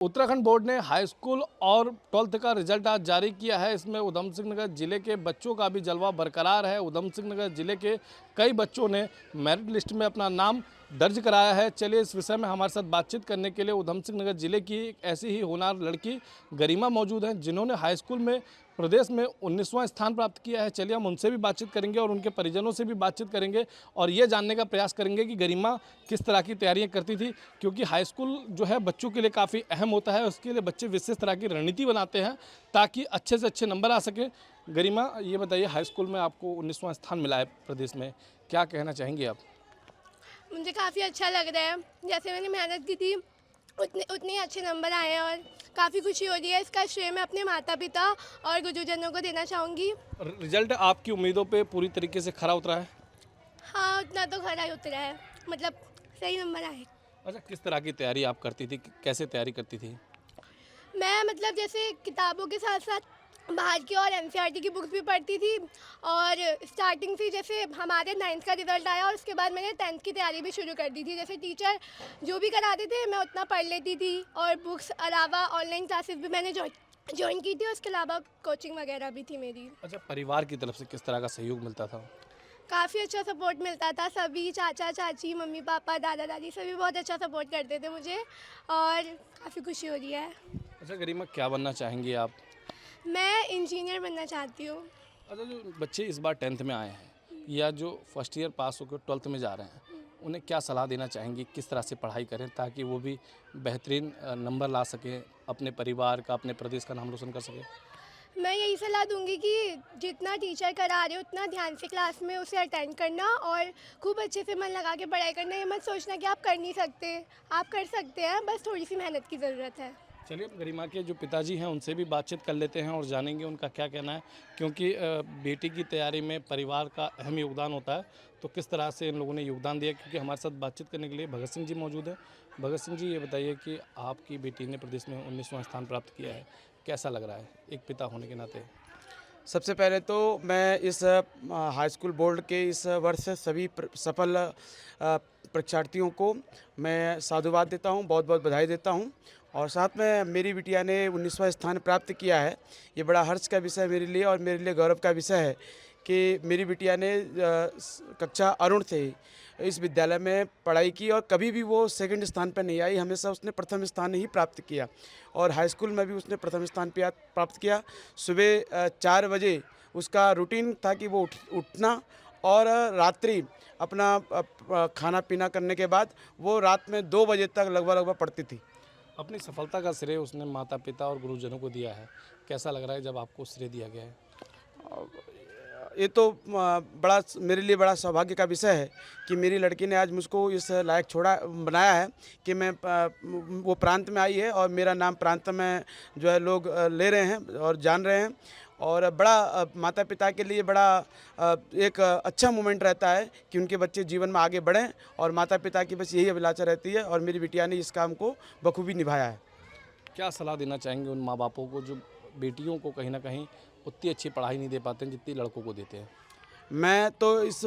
Uttarakhand board ने high school और 12th का रिजल्ट आज जारी किया है। इसमें उधम सिंह नगर जिले के बच्चों का भी जलवा बरकरार है। उधम सिंह नगर जिले के कई बच्चों ने मेरिट लिस्ट में अपना नाम दर्ज कराया है। चलिए इस विषय में हमारे साथ बातचीत करने के लिए उधम सिंह नगर जिले की एक ऐसी ही होनहार लड़की गरिमा मौजूद हैं, जिन्होंने हाई स्कूल में प्रदेश में 19वां स्थान प्राप्त किया है। चलिए हम उनसे भी बातचीत करेंगे और उनके परिजनों से भी बातचीत करेंगे और ये जानने का प्रयास करेंगे कि गरिमा किस तरह की तैयारियां करती थी, क्योंकि हाई स्कूल जो है बच्चों के लिए काफ़ी अहम होता है। उसके लिए बच्चे विशेष तरह की रणनीति बनाते हैं ताकि अच्छे से अच्छे नंबर आ सके। गरिमा, ये बताइए, हाई स्कूल में आपको 19वां स्थान मिला है प्रदेश में, क्या कहना चाहेंगे आप? मुझे काफ़ी अच्छा लग रहा है। जैसे मैंने मेहनत की थी उतने उतने अच्छे नंबर आए हैं और काफ़ी खुशी हो रही है। इसका श्रेय मैं अपने माता पिता और गुरुजनों को देना चाहूँगी। रिजल्ट आपकी उम्मीदों पे पूरी तरीके से खरा उतरा है? हाँ, उतना तो खरा ही उतरा है, मतलब सही नंबर आए। अच्छा, किस तरह की तैयारी आप करती थी, कैसे तैयारी करती थी? मैं मतलब जैसे किताबों के साथ साथ बाहर की और एनसीईआरटी की बुक्स भी पढ़ती थी। और स्टार्टिंग से जैसे हमारे 9th का रिज़ल्ट आया और उसके बाद मैंने 10th की तैयारी भी शुरू कर दी थी। जैसे टीचर जो भी कराते थे मैं उतना पढ़ लेती थी और बुक्स अलावा ऑनलाइन क्लासेस भी मैंने ज्वाइन की थी। उसके अलावा कोचिंग वगैरह भी थी मेरी। अच्छा, परिवार की तरफ से किस तरह का सहयोग मिलता था? काफ़ी अच्छा सपोर्ट मिलता था। सभी चाचा चाची मम्मी पापा दादा दादी सभी बहुत अच्छा सपोर्ट करते थे मुझे और काफ़ी खुशी हो रही है। अच्छा गरिमा, क्या बनना चाहेंगी आप? मैं इंजीनियर बनना चाहती हूँ। अच्छा, जो बच्चे इस बार 10th में आए हैं या जो फर्स्ट ईयर पास होकर 12th में जा रहे हैं, उन्हें क्या सलाह देना चाहेंगी, किस तरह से पढ़ाई करें ताकि वो भी बेहतरीन नंबर ला सकें, अपने परिवार का, अपने प्रदेश का नाम रोशन कर सकें? मैं यही सलाह दूंगी कि जितना टीचर करा रहे हो उतना ध्यान से क्लास में उसे अटेंड करना और खूब अच्छे से मन लगा के पढ़ाई करना। ये मत सोचना कि आप कर नहीं सकते, आप कर सकते हैं, बस थोड़ी सी मेहनत की ज़रूरत है। चलिए, अब गरिमा के जो पिताजी हैं उनसे भी बातचीत कर लेते हैं और जानेंगे उनका क्या कहना है, क्योंकि बेटी की तैयारी में परिवार का अहम योगदान होता है। तो किस तरह से इन लोगों ने योगदान दिया, क्योंकि हमारे साथ बातचीत करने के लिए भगत सिंह जी मौजूद हैं। भगत सिंह जी, ये बताइए कि आपकी बेटी ने प्रदेश में 19वां स्थान प्राप्त किया है, कैसा लग रहा है एक पिता होने के नाते? सबसे पहले तो मैं इस हाई स्कूल बोर्ड के इस वर्ष सभी सफल परीक्षार्थियों को मैं साधुवाद देता हूं, बहुत बहुत बधाई देता हूं। और साथ में मेरी बिटिया ने 19वां स्थान प्राप्त किया है। ये बड़ा हर्ष का विषय मेरे लिए और मेरे लिए गौरव का विषय है कि मेरी बिटिया ने कक्षा अरुण से ही इस विद्यालय में पढ़ाई की और कभी भी वो सेकंड स्थान पर नहीं आई, हमेशा उसने प्रथम स्थान ही प्राप्त किया। और हाई स्कूल में भी उसने प्रथम स्थान प्राप्त किया। सुबह 4 बजे उसका रूटीन था कि वो उठना और रात्रि अपना खाना पीना करने के बाद वो रात में 2 बजे तक लगभग पढ़ती थी। अपनी सफलता का श्रेय उसने माता पिता और गुरुजनों को दिया है, कैसा लग रहा है जब आपको श्रेय दिया गया है? ये तो बड़ा मेरे लिए बड़ा सौभाग्य का विषय है कि मेरी लड़की ने आज मुझको इस लायक बनाया है कि मैं वो प्रांत में आई है और मेरा नाम प्रांत में जो है लोग ले रहे हैं और जान रहे हैं। और बड़ा माता पिता के लिए बड़ा एक अच्छा मोमेंट रहता है कि उनके बच्चे जीवन में आगे बढ़ें और माता पिता की बस यही अभिलाषा रहती है और मेरी बिटिया ने इस काम को बखूबी निभाया है। क्या सलाह देना चाहेंगे उन माँ बापों को जो बेटियों को कहीं ना कहीं उतनी अच्छी पढ़ाई नहीं दे पाते हैं जितनी लड़कों को देते हैं? मैं तो इस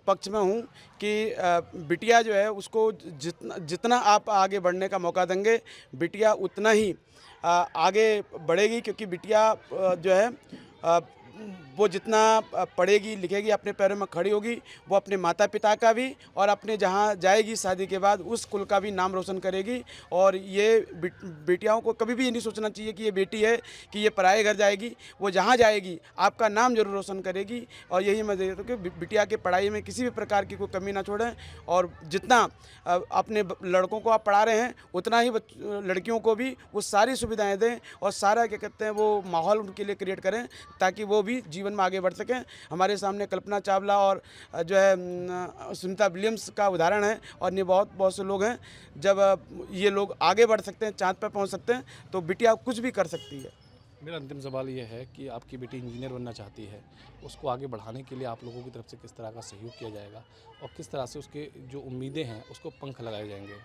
पक्ष में हूँ कि बिटिया जो है उसको जितना जितना आप आगे बढ़ने का मौका देंगे, बिटिया उतना ही आगे बढ़ेगी, क्योंकि बिटिया जो है अ, वो जितना पढ़ेगी लिखेगी, अपने पैरों में खड़ी होगी, वो अपने माता पिता का भी और अपने जहाँ जाएगी शादी के बाद उस कुल का भी नाम रोशन करेगी। और ये बेटियों को कभी भी ये नहीं सोचना चाहिए कि ये बेटी है कि ये पराए घर जाएगी। वो जहाँ जाएगी आपका नाम जरूर रोशन करेगी। और यही मैं देता हूँ कि बिटिया के पढ़ाई में किसी भी प्रकार की कोई कमी ना छोड़ें और जितना अपने लड़कों को आप पढ़ा रहे हैं उतना ही लड़कियों को भी वो सारी सुविधाएँ दें और सारा क्या कहते हैं वो माहौल उनके लिए क्रिएट करें ताकि वो भी जीवन में आगे बढ़ सकें। हमारे सामने कल्पना चावला और जो है सुनीता विलियम्स का उदाहरण है और ये बहुत बहुत से लोग हैं। जब ये लोग आगे बढ़ सकते हैं, चाँद पर पहुंच सकते हैं, तो बिटिया कुछ भी कर सकती है। मेरा अंतिम सवाल ये है कि आपकी बेटी इंजीनियर बनना चाहती है, उसको आगे बढ़ाने के लिए आप लोगों की तरफ से किस तरह का सहयोग किया जाएगा और किस तरह से उसके जो उम्मीदें हैं उसको पंख लगाए जाएंगे?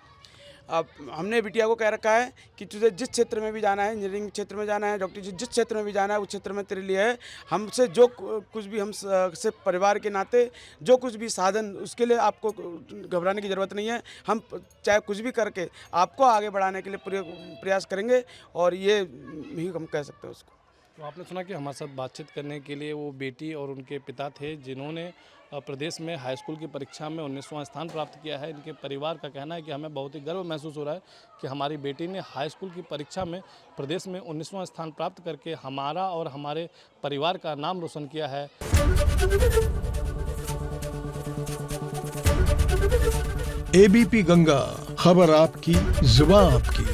अब हमने बिटिया को कह रखा है कि तुझे जिस क्षेत्र में भी जाना है, इंजीनियरिंग क्षेत्र में जाना है, डॉक्टर जिस क्षेत्र में भी जाना है, उस क्षेत्र में तेरे लिए है। हमसे जो कुछ भी हम से परिवार के नाते जो कुछ भी साधन, उसके लिए आपको घबराने की ज़रूरत नहीं है। हम चाहे कुछ भी करके आपको आगे बढ़ाने के लिए प्रयास करेंगे, और ये ही हम कह सकते हैं उसको। तो आपने सुना कि हमारे साथ बातचीत करने के लिए वो बेटी और उनके पिता थे, जिन्होंने प्रदेश में हाई स्कूल की परीक्षा में 19वां स्थान प्राप्त किया है। इनके परिवार का कहना है कि हमें बहुत ही गर्व महसूस हो रहा है कि हमारी बेटी ने हाई स्कूल की परीक्षा में प्रदेश में 19वां स्थान प्राप्त करके हमारा और हमारे परिवार का नाम रोशन किया है। एबीपी गंगा, खबर आपकी, जुबान आपकी।